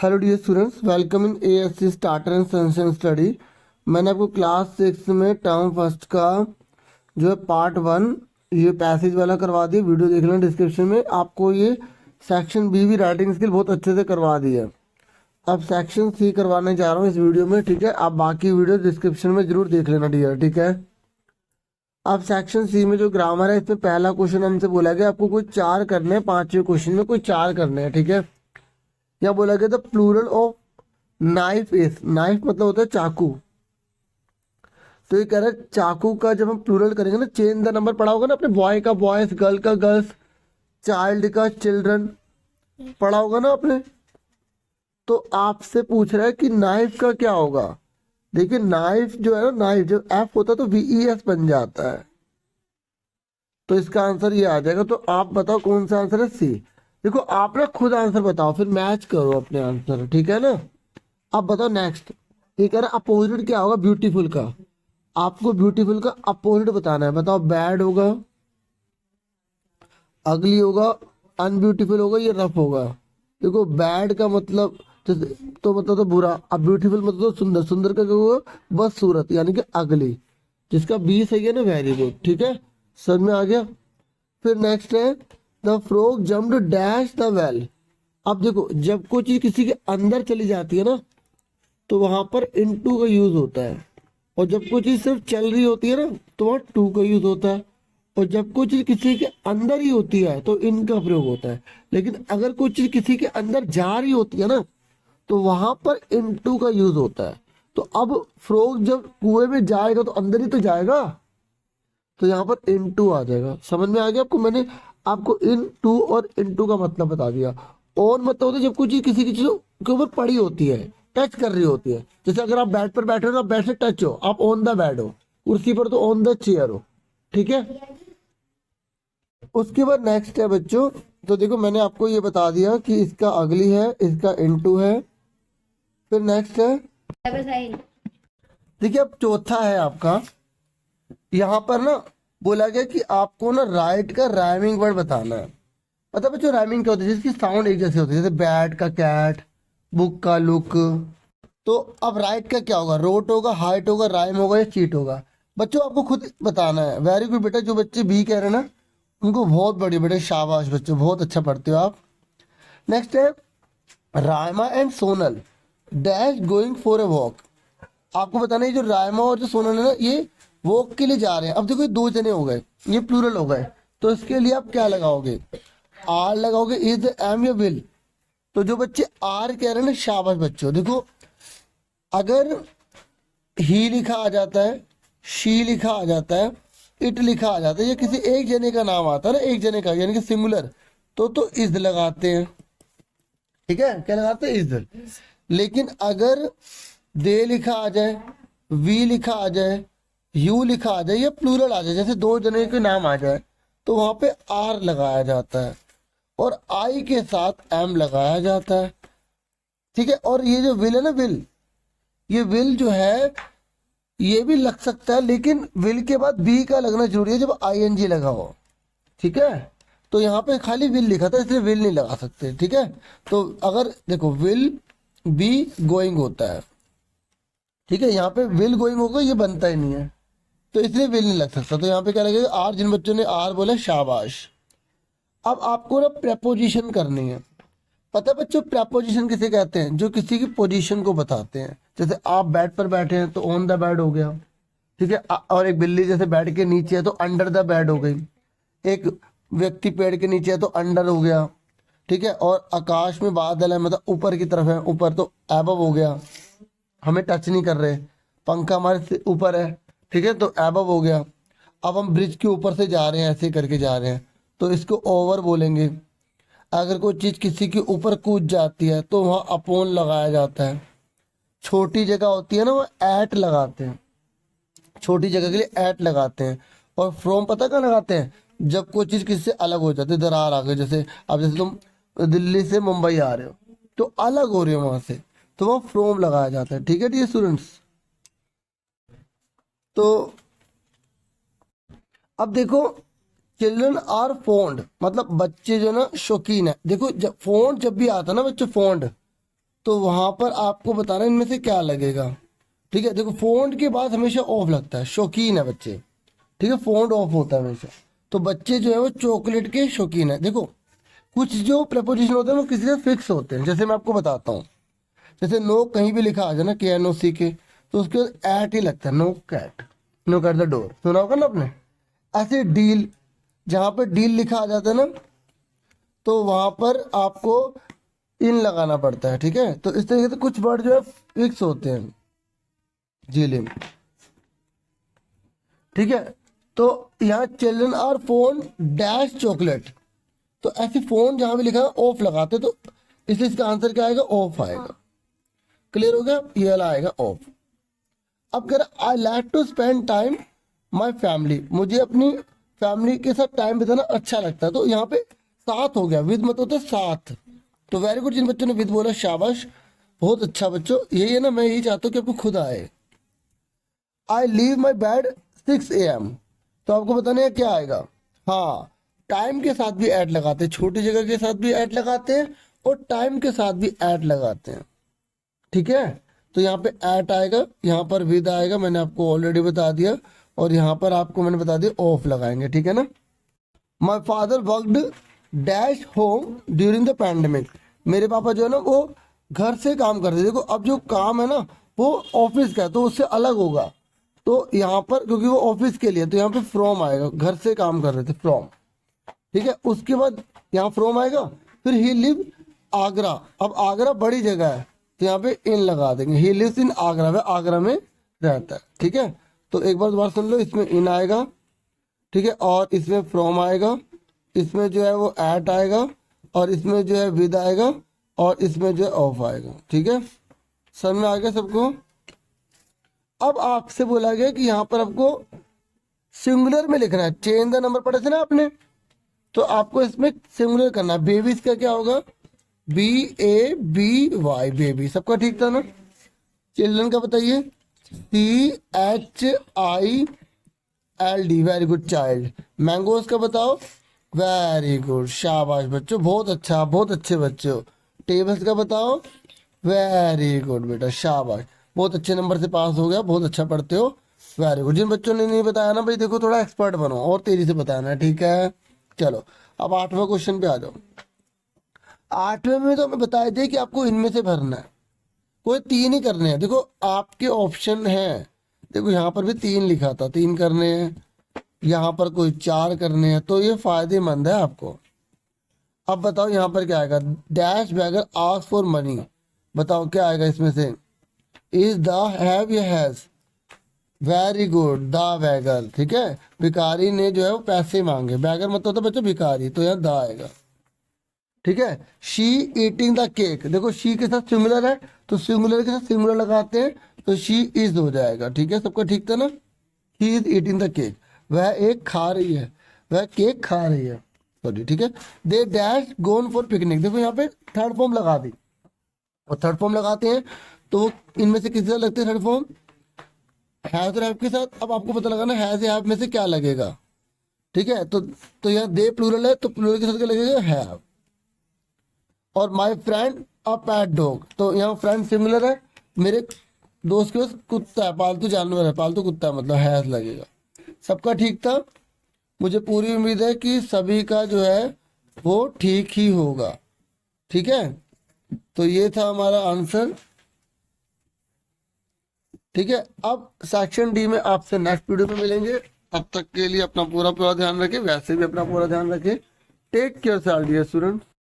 Hello dear students, welcome in ASC starter and sense study. मैंने आपको class 6 में term first का जो है पार्ट 1 ये पैसेज वाला करवा दिया। वीडियो देख लेना डिस्क्रिप्शन में। आपको ये सेक्शन बी भी राइटिंग स्किल बहुत अच्छे से करवा दिया। अब सेक्शन सी करवाने जा रहा हूँ इस वीडियो में, ठीक है। आप बाकी वीडियो डिस्क्रिप्शन में जरूर देख लेना डियर, ठीक है। अब सेक्शन सी में जो ग्रामर है, इसमें पहला क्वेश्चन हमसे बोला गया आपको कोई 4 करने हैं, 5वें क्वेश्चन में कोई 4 करने हैं, ठीक है। या बोला गया था plural of knife is, knife मतलब होता है चाकू। तो ये कह रहा है चाकू का जब हम प्लूरल करेंगे ना, चेंज द नंबर पढ़ा होगा ना अपने, बॉय का बॉयज, गर्ल का गर्ल्स, चाइल्ड का चिल्ड्रन पढ़ा होगा ना आपने। तो आपसे पूछ रहा है कि नाइफ का क्या होगा। देखिए नाइफ जो है ना, नाइफ जब एफ होता है तो VES बन जाता है। तो इसका आंसर ये आ जाएगा। तो आप बताओ कौन सा आंसर है, सी। देखो आप ना खुद आंसर बताओ, फिर मैच करो अपने आंसर, ठीक है ना। अब बताओ नेक्स्ट। ये कह रहा है अपोजिट क्या होगा ब्यूटीफुल का। आपको ब्यूटीफुल का अपोजिट बताना है। बताओ बैड होगा, अगली होगा, अनब्यूटीफुल होगा, ये रफ होगा। देखो बैड का मतलब तो मतलब तो बुरा, अब ब्यूटीफुल मतलब तो सुंदर, सुंदर का क्या होगा बस सूरत, यानी कि अगली। जिसका बी सही है ना, वेरी गुड, ठीक है, समझ में आ गया। फिर नेक्स्ट है the frog jumped dash the well. अब देखो जब कोई चीज किसी के अंदर चली जाती है ना, तो वहां पर इनटू का यूज होता है। और जब कोई चीज सिर्फ चल रही होती है ना, तो वहां टू का यूज होता है। और जब कोई चीज किसी के अंदर ही होती है तो इन का प्रयोग होता है। लेकिन अगर कोई चीज किसी के अंदर जा रही होती है ना, तो वहां पर इनटू का यूज होता है। तो अब फ्रॉग जब कुएं में जाएगा तो अंदर ही तो जाएगा, तो यहाँ पर इनटू आ जाएगा। समझ में आ गया आपको। मैंने आपको इन टू और इनटू का मतलब बता दिया। ऑन मतलब होता है जब कोई चीज किसी की चीज के ऊपर पड़ी होती है, टच कर रही होती है। जैसे अगर आप बेड पर बैठे हो तो आप बेड से टच हो, आप ऑन द बेड हो। कुर्सी पर तो ऑन द चेयर हो, ठीक है। उसके बाद नेक्स्ट है बच्चों, तो देखो मैंने आपको ये बता दिया कि इसका अगली है, इसका इनटू है। फिर नेक्स्ट है, देखिए अब चौथा है आपका। यहाँ पर ना बोला गया कि आपको ना राइट का राइमिंग वर्ड बताना है। पता बच्चों राइमिंग क्या होती है, जिसकी साउंड एक जैसे होती है। जैसे बैट का कैट, बुक का लुक। तो अब राइट का क्या होगा, रोट होगा, हाइट होगा, राइम होगा या चीट होगा। बच्चों आपको खुद बताना है। वेरी गुड बेटा, जो बच्चे बी कह रहे हैं ना उनको बहुत बड़ी बेटे शाबाश बच्चों, बहुत अच्छा पढ़ते हो आप। नेक्स्ट है Raima and Sonal dash going for a walk. आपको बताना है जो रायमा और जो सोनल है ना, ये वॉक के लिए जा रहे हैं। अब देखो ये 2 जने हो गए, ये प्लूरल हो गए, तो इसके लिए आप क्या लगाओगे, आर लगाओगे, इज, एम या विल। तो जो बच्चे आर कह रहे हैं ना, शाबाश बच्चों। देखो अगर ही लिखा आ जाता है, शी लिखा आ जाता है, इट लिखा आ जाता है, या किसी एक जने का नाम आता है ना, एक जने का यानी कि सिंगुलर, तो इज लगाते हैं, ठीक है। क्या लगाते हैं, इज। लेकिन अगर दे लिखा आ जाए, वी लिखा आ जाए, यू लिखा आ जाए या प्लूरल आ जाए, जैसे 2 जने के नाम आ जाए, तो वहां पे आर लगाया जाता है और आई के साथ एम लगाया जाता है, ठीक है। और ये जो विल है ना, विल, ये विल जो है ये भी लग सकता है, लेकिन विल के बाद बी का लगना जरूरी है जब ING लगा हो, ठीक है। तो यहाँ पे खाली विल लिखा था इसलिए विल नहीं लगा सकते, ठीक है। तो अगर देखो विल बी गोइंग होता है, ठीक है, यहाँ पे विल गोइंग होगा, ये बनता ही नहीं है, तो इसलिए विल नहीं लग सकता। तो यहाँ पे क्या लगेगा, आर। जिन बच्चों ने आर बोला शाबाश। अब आपको ना प्रेपोजिशन करनी है। पता है बच्चों प्रेपोजिशन किसे कहते हैं, जो किसी की पोजीशन को बताते हैं। जैसे आप बेड पर बैठे हैं तो ऑन द बेड हो गया, ठीक है। और एक बिल्ली जैसे बेड के नीचे है तो अंडर द बेड हो गई। एक व्यक्ति पेड़ के नीचे है तो अंडर हो गया, ठीक है। और आकाश में बादल है मतलब ऊपर की तरफ है, ऊपर, तो एबव हो गया, हमें टच नहीं कर रहे। पंखा हमारे से ऊपर है, ठीक है, तो एबव हो गया। अब हम ब्रिज के ऊपर से जा रहे हैं, ऐसे करके जा रहे हैं, तो इसको ओवर बोलेंगे। अगर कोई चीज किसी के ऊपर कूद जाती है तो वहां अपॉन लगाया जाता है। छोटी जगह होती है ना, वो एट लगाते हैं, छोटी जगह के लिए एट लगाते हैं। और फ्रॉम पता कहाँ लगाते हैं, जब कोई चीज किससे अलग हो जाती है, दरार आ गई। जैसे अब जैसे तुम दिल्ली से मुंबई आ रहे हो तो अलग हो रहे हो वहां से, तो वहां फ्रॉम लगाया जाता है, ठीक है डियर स्टूडेंट्स। तो अब देखो चिल्ड्रन आर फॉन्ड, मतलब बच्चे जो ना शौकीन है। देखो जब फोन्ड जब भी आता है ना बच्चों, फोन्ड तो वहां पर आपको बताना इनमें से क्या लगेगा। ठीक है, देखो फोन के बाद हमेशा ऑफ लगता है, शौकीन है बच्चे। ठीक है, फोन ऑफ होता है हमेशा। तो बच्चे जो है वो चॉकलेट के शौकीन है। देखो कुछ जो प्रपोजिशन होते हैं वो किसी से फिक्स होते हैं, जैसे मैं आपको बताता हूँ। जैसे नो कहीं भी लिखा आ जाए ना, KNOC के, तो उसके बाद एट ही लगता है, no cat, no cat the door, सुना होगा ना आपने। ऐसे डील, जहाँ पे डील लिखा आ जाता है ना, तो वहां पर आपको इन लगाना पड़ता है। ठीक है, तो इस तरीके से कुछ वर्ड जो है फिक्स होते हैं, जीलिम। ठीक है, तो यहाँ children are fond dash chocolate, तो ऐसे फोन जहां भी लिखा है ऑफ लगाते, तो इसलिए इसका आंसर क्या आएगा, ऑफ आएगा। क्लियर हो गया, ये वाला आएगा ऑफ। अब कह रहा I like to spend time my family, मुझे अपनी फैमिली के साथ टाइम बिताना अच्छा लगता है। तो यहाँ पे साथ हो गया, विद मत होता साथ। तो वेरी गुड, जिन बच्चों ने विद बोला शाबाश, बहुत अच्छा बच्चों। यही है ना, मैं यही चाहता हूँ कि आपको खुद आए। I leave my bed 6 AM, तो आपको बताने क्या आएगा। हाँ, टाइम के साथ भी ऐड लगाते हैं, छोटी जगह के साथ भी ऐड लगाते हैं और टाइम के साथ भी ऐड लगाते हैं। ठीक है, तो यहाँ पे ऐट आएगा, यहाँ पर विद आएगा, मैंने आपको ऑलरेडी बता दिया, और यहाँ पर आपको मैंने बता दिया ऑफ लगाएंगे। ठीक है ना। My father worked dash home during the pandemic, मेरे पापा जो है ना वो घर से काम करते थे। देखो अब जो काम है ना वो ऑफिस का है, तो उससे अलग होगा। तो यहाँ पर क्योंकि वो ऑफिस के लिए, तो यहाँ पे फ्रॉम आएगा, घर से काम कर रहे थे, फ्रॉम। ठीक है, उसके बाद यहाँ फ्रॉम आएगा, फिर ही लिव आगरा। अब आगरा बड़ी जगह है, तो यहाँ पे इन लगा देंगे, ही लिव्स इन आगरा, वह आगरा में रहता है। ठीक है, तो एक बार दोबारा सुन लो, इसमें इन आएगा, ठीक है, और इसमें फ्रॉम आएगा, इसमें जो है वो एट आएगा, और इसमें जो है विद आएगा, और इसमें जो है ऑफ आएगा। ठीक है, समझ में आ गया सबको। अब आपसे बोला गया कि यहाँ पर आपको सिंगुलर में लिखना है, चेंज द नंबर पढ़े थे ना आपने, तो आपको इसमें सिंगुलर करना है। बेबीज का क्या होगा, BABY, बेबी, सबका ठीक था ना। चिल्ड्रन का बताइए, CHILD, very good, child. Mangoes का बताओ, वेरी गुड, शाबाश बच्चों, बहुत अच्छा, बहुत अच्छे बच्चों। टेबल्स का बताओ, वेरी गुड बेटा, शाबाश, बहुत अच्छे नंबर से पास हो गया, बहुत अच्छा पढ़ते हो, वेरी गुड। जिन बच्चों ने नहीं बताया ना भाई, देखो थोड़ा एक्सपर्ट बनो और तेजी से बताना है। ठीक है, चलो अब 8वां क्वेश्चन पे आ जाओ। 8वें में तो हमें बताया दिया कि आपको इनमें से भरना है, कोई 3 ही करने हैं। देखो आपके ऑप्शन है, देखो यहाँ पर भी 3 लिखा था, 3 करने हैं, यहाँ पर कोई 4 करने हैं, तो ये फायदेमंद है आपको। अब बताओ यहाँ पर क्या आएगा, dash beggar ask for money, बताओ क्या आएगा इसमें से, is the have or has, very good, the beggar. ठीक है, भिखारी ने जो है वो पैसे मांगे, बैगर मतलब होता है बच्चों भिखारी, तो यहाँ द आएगा। ठीक है, शी ईटिंग द केक, देखो शी के साथ सिंगुलर है, तो सिंगुलर के साथ सिंगुलर लगाते हैं, तो शी इज हो जाएगा। ठीक है, सबका ठीक था ना। He is eating the cake, वह एक खा रही है, वह केक खा रही है, सॉरी। ठीक है, they dash gone for picnic, देखो यहाँ पे थर्ड फॉर्म लगा दी, और थर्ड फॉर्म लगाते हैं तो इनमें से किसी से लगते हैं थर्ड फॉर्म, हैज और हैव के साथ। अब आपको पता लगाना हैज या हैव में से क्या लगेगा। ठीक है, तो यहाँ दे प्लूरल है, तो प्लूरल के साथ क्या लगेगा, हैव। और my friend a pet dog, तो यहाँ फ्रेंड सिमिलर है, मेरे दोस्त के पास कुत्ता है, पालतू जानवर है, पालतू कुत्ता है, मतलब हैज लगेगा। सबका ठीक था, मुझे पूरी उम्मीद है कि सभी का जो है वो ठीक ही होगा। ठीक है, तो ये था हमारा आंसर। ठीक है, अब सेक्शन डी में आपसे नेक्स्ट वीडियो में मिलेंगे। तब तक के लिए अपना पूरा ध्यान रखें, वैसे भी अपना पूरा ध्यान रखें। Take care dear student.